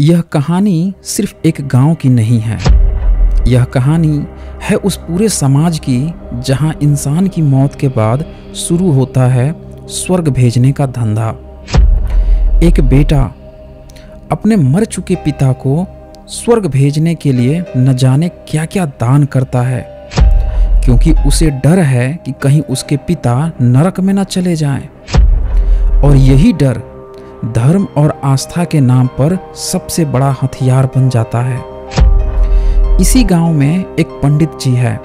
यह कहानी सिर्फ एक गांव की नहीं है। यह कहानी है उस पूरे समाज की जहां इंसान की मौत के बाद शुरू होता है स्वर्ग भेजने का धंधा। एक बेटा अपने मर चुके पिता को स्वर्ग भेजने के लिए न जाने क्या क्या दान करता है, क्योंकि उसे डर है कि कहीं उसके पिता नरक में न चले जाएं। और यही डर धर्म और आस्था के नाम पर सबसे बड़ा हथियार बन जाता है। इसी गांव में एक पंडित जी है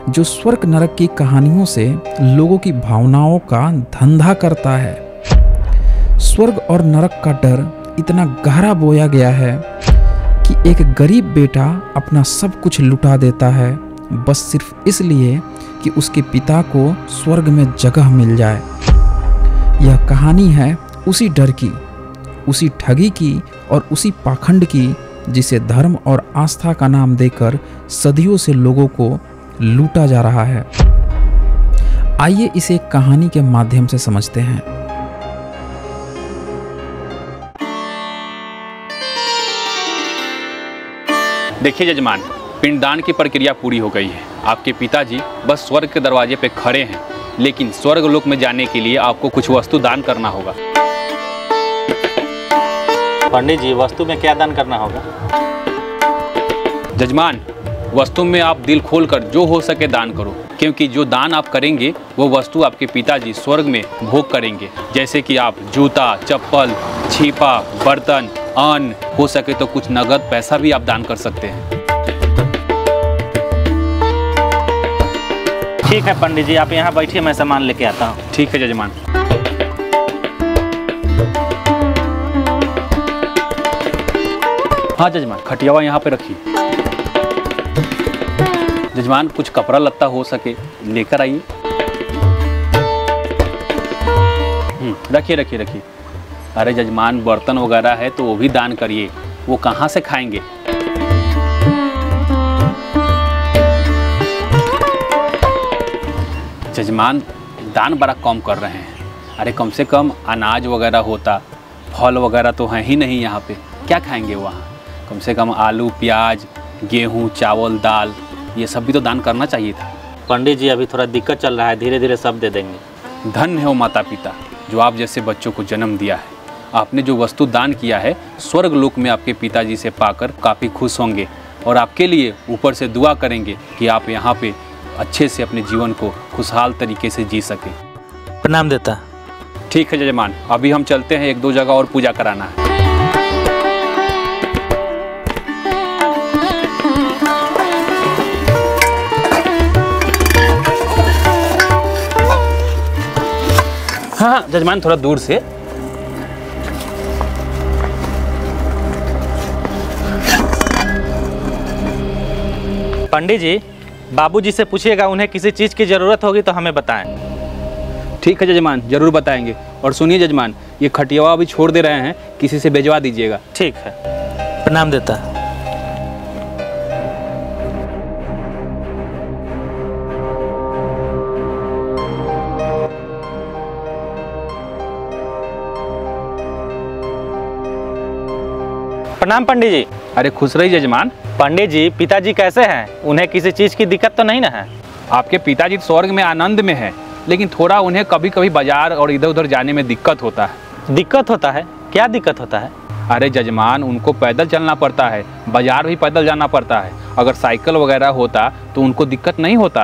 जो स्वर्ग नरक की कहानियों से लोगों की भावनाओं का धंधा करता है। स्वर्ग और नरक का डर इतना गहरा बोया गया है कि एक गरीब बेटा अपना सब कुछ लुटा देता है, बस सिर्फ इसलिए कि उसके पिता को स्वर्ग में जगह मिल जाए। यह कहानी है उसी डर की, उसी ठगी की और उसी पाखंड की जिसे धर्म और आस्था का नाम देकर सदियों से लोगों को लूटा जा रहा है। आइए इसे कहानी के माध्यम से समझते हैं। देखिए जजमान, पिंडदान की प्रक्रिया पूरी हो गई है। आपके पिताजी बस स्वर्ग के दरवाजे पे खड़े हैं, लेकिन स्वर्ग लोक में जाने के लिए आपको कुछ वस्तु दान करना होगा। पंडित जी, वस्तु में क्या दान करना होगा? जजमान, वस्तु में आप दिल खोलकर जो हो सके दान करो, क्योंकि जो दान आप करेंगे वो वस्तु आपके पिताजी स्वर्ग में भोग करेंगे। जैसे कि आप जूता, चप्पल, छीपा, बर्तन, अन्न, हो सके तो कुछ नगद पैसा भी आप दान कर सकते हैं। ठीक है पंडित जी, आप यहाँ बैठिए, मैं सामान लेके आता हूँ। ठीक है जजमान। हाँ जजमान, खटियावा यहाँ पे रखिए। जजमान, कुछ कपड़ा लत्ता हो सके लेकर आइए। रखिए रखिए रखिए। अरे जजमान, बर्तन वगैरह है तो वो भी दान करिए, वो कहाँ से खाएंगे। जजमान, दान बड़ा कम कर रहे हैं। अरे कम से कम अनाज वगैरह होता, फल वगैरह तो है ही नहीं यहाँ पे, क्या खाएंगे वहाँ। कम से कम आलू, प्याज, गेहूँ, चावल, दाल, ये सब भी तो दान करना चाहिए था। पंडित जी, अभी थोड़ा दिक्कत चल रहा है, धीरे धीरे सब दे देंगे। धन्य हो माता पिता जो आप जैसे बच्चों को जन्म दिया है। आपने जो वस्तु दान किया है, स्वर्ग लोक में आपके पिताजी से पाकर काफ़ी खुश होंगे और आपके लिए ऊपर से दुआ करेंगे कि आप यहाँ पे अच्छे से अपने जीवन को खुशहाल तरीके से जी सकें। प्रणाम देता। ठीक है जजमान, अभी हम चलते हैं, एक दो जगह और पूजा कराना है। हाँ जजमान, थोड़ा दूर से। पंडित जी, बाबूजी से पूछिएगा, उन्हें किसी चीज़ की ज़रूरत होगी तो हमें बताएं। ठीक है जजमान, जरूर बताएंगे। और सुनिए जजमान, ये खटियावा अभी छोड़ दे रहे हैं, किसी से भिजवा दीजिएगा। ठीक है। प्रणाम देता। प्रणाम पंडित जी। अरे खुश रहिए जजमान। पंडित जी, पिताजी कैसे हैं? उन्हें किसी चीज़ की दिक्कत तो नहीं ना है? आपके पिताजी स्वर्ग में आनंद में है, लेकिन थोड़ा उन्हें कभी कभी बाजार और इधर उधर जाने में दिक्कत होता है। दिक्कत होता है? क्या दिक्कत होता है? अरे जजमान, उनको पैदल चलना पड़ता है, बाजार भी पैदल जाना पड़ता है। अगर साइकिल वगैरह होता तो उनको दिक्कत नहीं होता।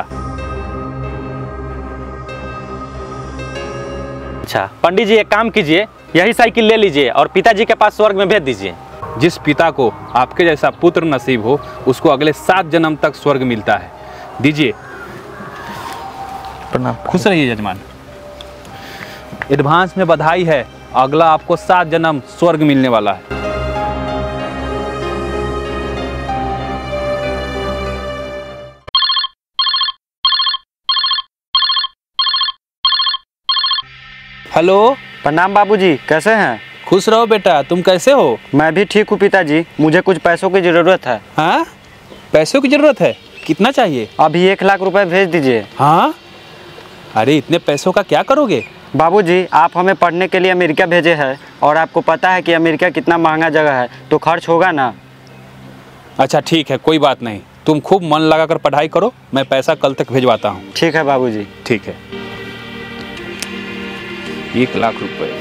अच्छा पंडित जी, एक काम कीजिए, यही साइकिल ले लीजिए और पिताजी के पास स्वर्ग में भेज दीजिए। जिस पिता को आपके जैसा पुत्र नसीब हो, उसको अगले 7 जन्म तक स्वर्ग मिलता है। दीजिए। प्रणाम। खुश रहिए जजमान। एडवांस में बधाई है, अगला आपको 7 जन्म स्वर्ग मिलने वाला है। हेलो। प्रणाम बाबूजी, कैसे हैं? खुश रहो बेटा, तुम कैसे हो? मैं भी ठीक हूँ पिताजी, मुझे कुछ पैसों की ज़रूरत है। हाँ, पैसों की ज़रूरत है? कितना चाहिए? अभी 1 लाख रुपए भेज दीजिए। हाँ, अरे इतने पैसों का क्या करोगे? बाबूजी, आप हमें पढ़ने के लिए अमेरिका भेजे हैं और आपको पता है कि अमेरिका कितना महंगा जगह है, तो खर्च होगा ना। अच्छा ठीक है, कोई बात नहीं, तुम खूब मन लगाकर पढ़ाई करो, मैं पैसा कल तक भिजवाता हूँ। ठीक है बाबूजी। ठीक है। 1 लाख रुपए,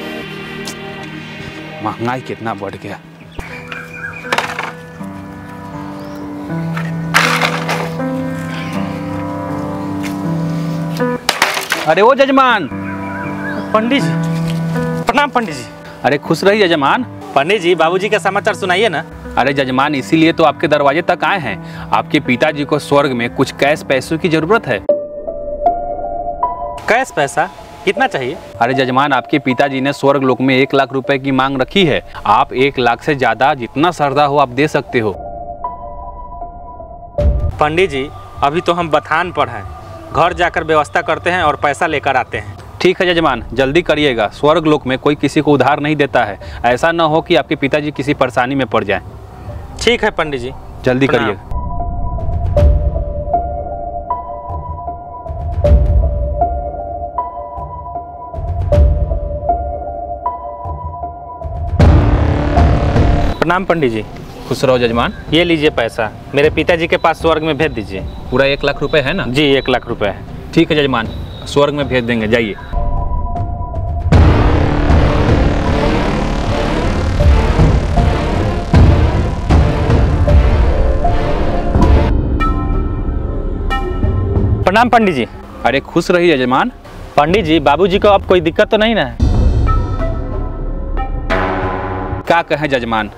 महंगाई कितना बढ़ गया। अरे ओ जजमान। पंडित जी, प्रणाम पंडित जी। अरे खुश रही जजमान। पंडित जी, बाबूजी का समाचार सुनाइए ना। अरे जजमान, इसीलिए तो आपके दरवाजे तक आए हैं। आपके पिताजी को स्वर्ग में कुछ कैश पैसों की जरूरत है। कैश पैसा कितना चाहिए? अरे जजमान, आपके पिताजी ने स्वर्ग लोक में 1 लाख रुपए की मांग रखी है। आप 1 लाख से ज्यादा जितना श्रद्धा हो आप दे सकते हो। पंडित जी, अभी तो हम बथान पर हैं, घर जाकर व्यवस्था करते हैं और पैसा लेकर आते हैं। ठीक है जजमान, जल्दी करिएगा। स्वर्ग लोक में कोई किसी को उधार नहीं देता है। ऐसा न हो कि आपके पिताजी किसी परेशानी में पड़ जाएं। ठीक है पंडित जी, जल्दी प्रणाम। करिएगा। प्रणाम पंडित जी। खुश रहो जजमान। ये लीजिए पैसा, मेरे पिताजी के पास स्वर्ग में भेज दीजिए। पूरा 1 लाख रुपए है ना? जी 1 लाख रुपए है। ठीक है जजमान, स्वर्ग में भेज देंगे, जाइए। प्रणाम पंडित जी। अरे खुश रहिए जजमान। पंडित जी, बाबूजी को अब कोई दिक्कत तो नहीं ना है? क्या कहें जजमान,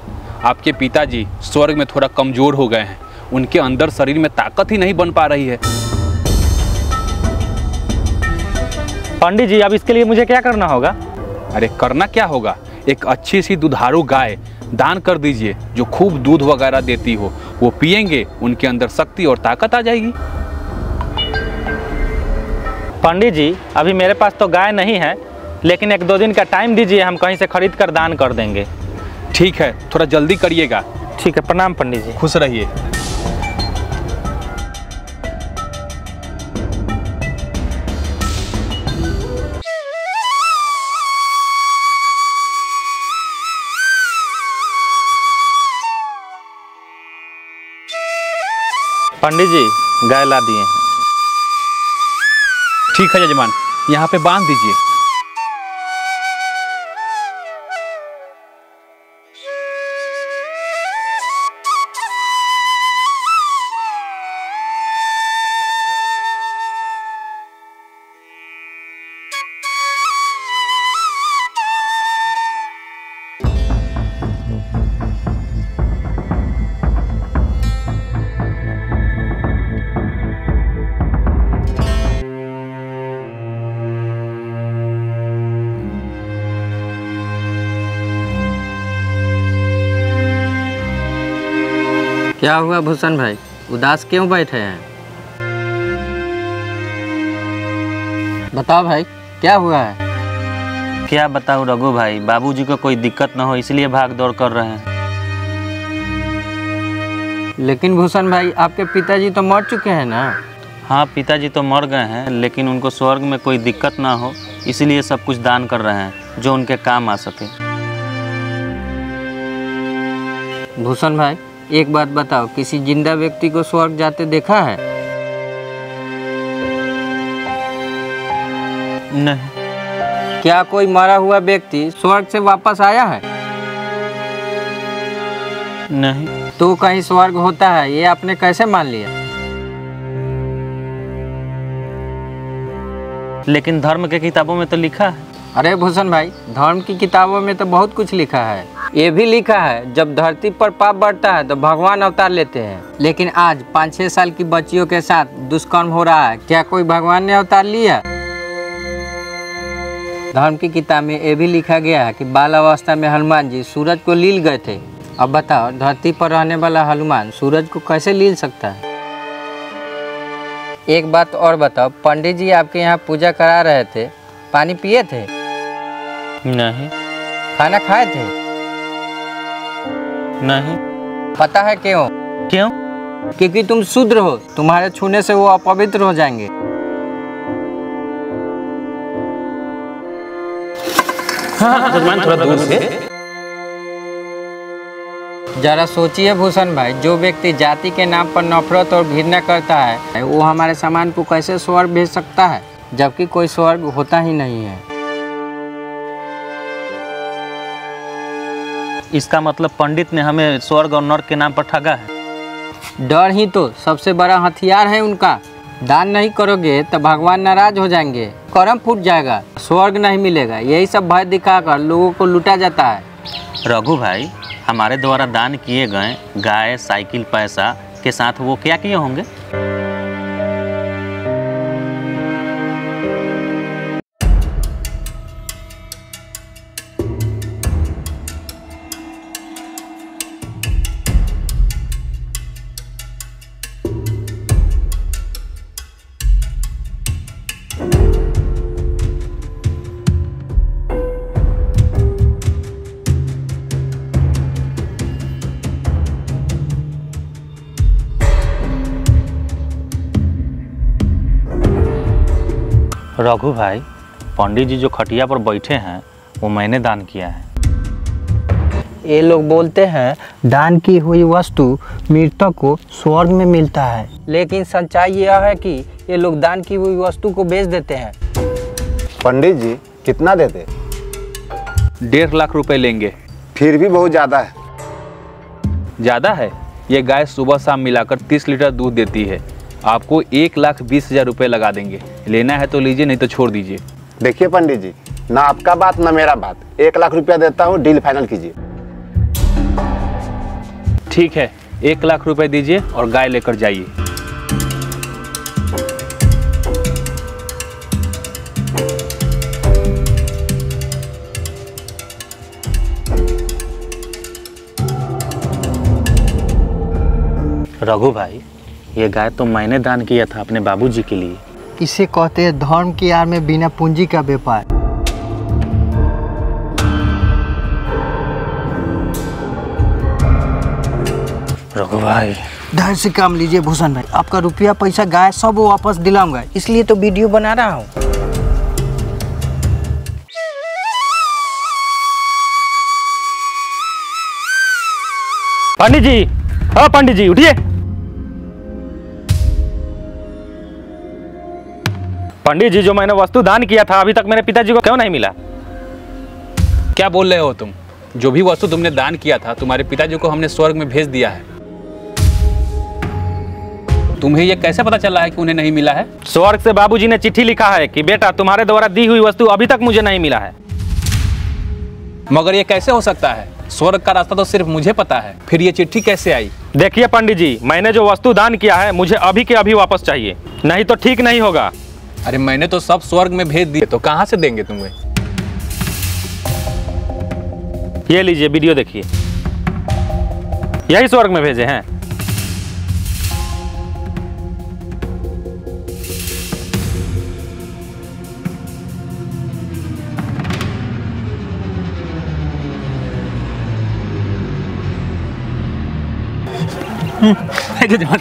आपके पिताजी स्वर्ग में थोड़ा कमजोर हो गए हैं। उनके अंदर शरीर में ताकत ही नहीं बन पा रही है। पंडित जी, अब इसके लिए मुझे क्या करना होगा? अरे करना क्या होगा, एक अच्छी सी दुधारू गाय दान कर दीजिए जो खूब दूध वगैरह देती हो। वो पिएंगे, उनके अंदर शक्ति और ताकत आ जाएगी। पंडित जी, अभी मेरे पास तो गाय नहीं है, लेकिन 1-2 दिन का टाइम दीजिए, हम कहीं से खरीद कर दान कर देंगे। ठीक है, थोड़ा जल्दी करिएगा। ठीक है, प्रणाम पंडित जी। खुश रहिए। पंडित जी, गाय ला दिए हैं। ठीक है जजमान, यहाँ पे बांध दीजिए। क्या हुआ भूषण भाई, उदास क्यों बैठे हैं? बताओ भाई, क्या हुआ है? क्या बताऊँ रघु भाई, बाबूजी को कोई दिक्कत ना हो इसलिए भाग दौड़ कर रहे हैं। लेकिन भूषण भाई, आपके पिताजी तो मर चुके हैं ना? हाँ, पिताजी तो मर गए हैं, लेकिन उनको स्वर्ग में कोई दिक्कत ना हो इसलिए सब कुछ दान कर रहे हैं जो उनके काम आ सके। भूषण भाई, एक बात बताओ, किसी जिंदा व्यक्ति को स्वर्ग जाते देखा है? नहीं। क्या कोई मरा हुआ व्यक्ति स्वर्ग से वापस आया है? नहीं। तो कहीं स्वर्ग होता है, ये आपने कैसे मान लिया? लेकिन धर्म के किताबों में तो लिखा है। अरे भूषण भाई, धर्म की किताबों में तो बहुत कुछ लिखा है। ये भी लिखा है, जब धरती पर पाप बढ़ता है तो भगवान अवतार लेते हैं। लेकिन आज 5-6 साल की बच्चियों के साथ दुष्कर्म हो रहा है, क्या कोई भगवान ने अवतार लिया? धर्म की किताब में ये भी लिखा गया है कि बाल अवस्था में हनुमान जी सूरज को लील गए थे। अब बताओ, धरती पर रहने वाला हनुमान सूरज को कैसे लील सकता है? एक बात और बताओ, पंडित जी आपके यहाँ पूजा करा रहे थे, पानी पिए थे? नहीं। खाना खाए थे? नहीं। पता है क्यों? क्यों? क्योंकि तुम शूद्र हो, तुम्हारे छूने से वो अपवित्र हो जाएंगे। जजमान थोड़ा दूर से। जरा सोचिए भूषण भाई, जो व्यक्ति जाति के नाम पर नफरत और घृणा करता है वो हमारे सामान को कैसे स्वर्ग भेज सकता है, जबकि कोई स्वर्ग होता ही नहीं है। इसका मतलब पंडित ने हमें स्वर्ग और नर्क के नाम पर ठगा है। डर ही तो सबसे बड़ा हथियार है उनका। दान नहीं करोगे तो भगवान नाराज हो जाएंगे, कर्म फूट जाएगा, स्वर्ग नहीं मिलेगा। यही सब भय दिखाकर लोगों को लूटा जाता है। रघु भाई, हमारे द्वारा दान किए गए गाय, साइकिल, पैसा के साथ वो क्या किए होंगे? रघु भाई, पंडित जी जो खटिया पर बैठे हैं वो मैंने दान किया है। ये लोग बोलते हैं दान की हुई वस्तु मृतक को स्वर्ग में मिलता है, लेकिन सच्चाई यह है कि ये लोग दान की हुई वस्तु को बेच देते हैं। पंडित जी कितना देते? 1.5 लाख रुपए लेंगे। फिर भी बहुत ज़्यादा है। ज़्यादा है? ये गाय सुबह शाम मिलाकर 30 लीटर दूध देती है। आपको 1,20,000 रुपये लगा देंगे। लेना है तो लीजिए, नहीं तो छोड़ दीजिए। देखिए पंडित जी, ना आपका बात ना मेरा बात, 1 लाख रुपया देता हूँ, डील फाइनल कीजिए। ठीक है, 1 लाख रुपए दीजिए और गाय लेकर जाइए। रघु भाई, ये गाय तो मैंने दान किया था अपने बाबूजी के लिए। इसे कहते हैं धर्म की आड़ में बिना पूंजी का व्यापार। रघु भाई, धैर्य से काम लीजिए भूषण भाई, आपका रुपया पैसा गाय सब वापस दिलाऊंगा, इसलिए तो वीडियो बना रहा हूँ। पंडित जी, हाँ पंडित जी उठिए। पंडित जी, जो मैंने वस्तु दान किया था अभी तक मेरे पिताजी को क्यों नहीं मिला? क्या बोल रहे हो तुम? जो भी वस्तु तुमने दान किया था तुम्हारे पिताजी को हमने स्वर्ग में भेज दिया है। तुम्हें ये कैसे पता चला है कि उन्हें नहीं मिला है? स्वर्ग से बाबूजी ने चिट्ठी लिखा है कि बेटा तुम्हारे द्वारा दी हुई वस्तु अभी तक मुझे नहीं मिला है। मगर ये कैसे हो सकता है? स्वर्ग का रास्ता तो सिर्फ मुझे पता है, फिर ये चिट्ठी कैसे आई? देखिए पंडित जी, मैंने जो वस्तु दान किया है मुझे अभी के अभी वापस चाहिए, नहीं तो ठीक नहीं होगा। अरे मैंने तो सब स्वर्ग में भेज दिए, तो कहाँ से देंगे तुम्हें? ये लीजिए, वीडियो देखिए, यही स्वर्ग में भेजे हैं। जजमान,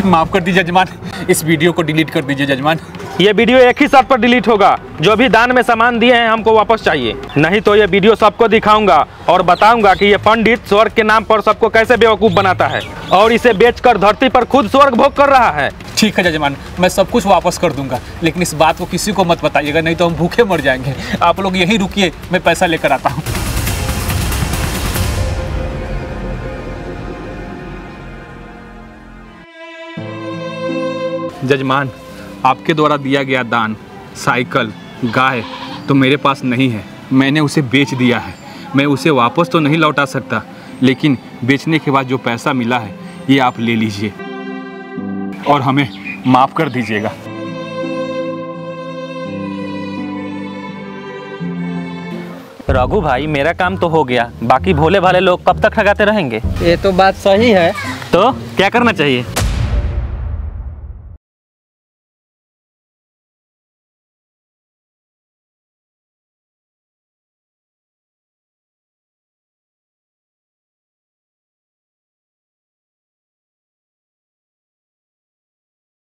माफ कर दीजिए जजमान, इस वीडियो को डिलीट कर दीजिए जजमान। ये वीडियो एक ही शर्त पर डिलीट होगा, जो भी दान में सामान दिए हैं हमको वापस चाहिए, नहीं तो ये वीडियो सबको दिखाऊंगा और बताऊंगा कि ये पंडित स्वर्ग के नाम पर सबको कैसे बेवकूफ़ बनाता है और इसे बेचकर धरती पर खुद स्वर्ग भोग कर रहा है। ठीक है जजमान, मैं सब कुछ वापस कर दूंगा, लेकिन इस बात को किसी को मत बताइएगा, नहीं तो हम भूखे मर जाएंगे। आप लोग यहीं रुकिए, मैं पैसा लेकर आता हूँ। जजमान, आपके द्वारा दिया गया दान, साइकिल, गाय तो मेरे पास नहीं है, मैंने उसे बेच दिया है। मैं उसे वापस तो नहीं लौटा सकता, लेकिन बेचने के बाद जो पैसा मिला है ये आप ले लीजिए और हमें माफ़ कर दीजिएगा। रघु भाई, मेरा काम तो हो गया, बाकी भोले भाले लोग कब तक ठगाते रहेंगे? ये तो बात सही है। तो क्या करना चाहिए?